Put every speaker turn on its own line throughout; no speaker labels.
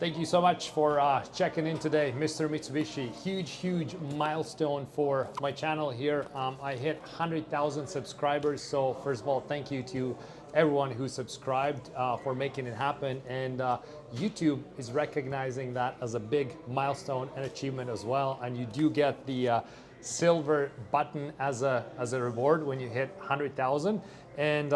Thank you so much for checking in today, Mr. Mitsubishi. Huge milestone for my channel here. I hit 100,000 subscribers. So first of all, thank you to everyone who subscribed for making it happen. And YouTube is recognizing that as a big milestone and achievement as well. And you do get the silver button as a reward when you hit 100,000. And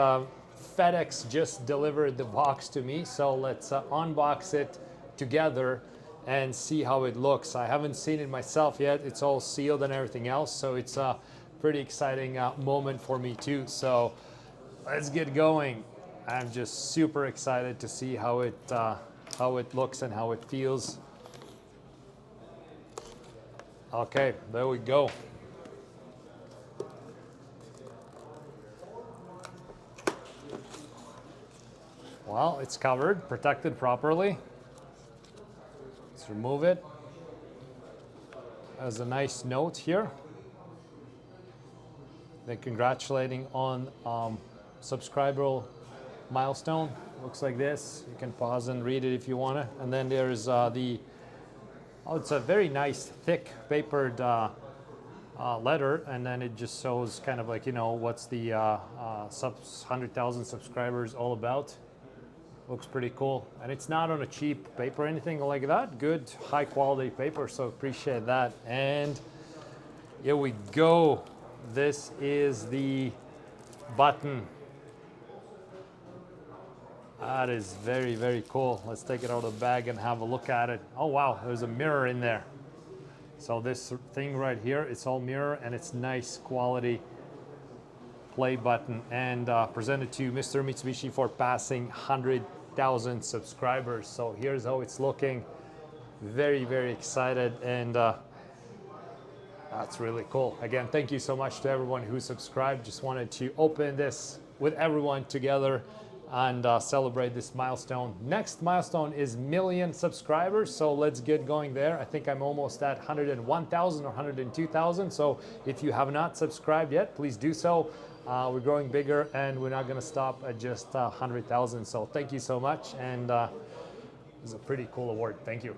FedEx just delivered the box to me. So let's unbox it together and see how it looks. I haven't seen it myself yet. It's all sealed and everything else, so it's a pretty exciting moment for me too. So let's get going. I'm just super excited to see how it looks and how it feels. Okay, there we go. Well, it's covered, protected properly. Let's remove it. There's a nice note here. They're congratulating on subscriber milestone. Looks like this. You can pause and read it if you want to. And then there's it's a very nice thick papered letter, and then it just shows kind of like, you know, what's the 100,000 subscribers all about. Looks pretty cool, and it's not on a cheap paper or anything like that. Good, high quality paper, so appreciate that. And here we go. This is the button. That is very cool. Let's take it out of the bag and have a look at it. Oh wow, there's a mirror in there. So this thing right here, it's all mirror, and it's nice quality play button, and presented to Mr. Mitsubishi for passing 100,000 subscribers. So here's how it's looking. Very excited, and that's really cool. Again, thank you so much to everyone who subscribed. Just wanted to open this with everyone together and celebrate this milestone. Next milestone is 1,000,000 subscribers, so let's get going there. I think I'm almost at 101,000 or 102,000, so if you have not subscribed yet, please do so. We're growing bigger, and we're not gonna stop at just 100,000, so thank you so much, and it's a pretty cool award. Thank you.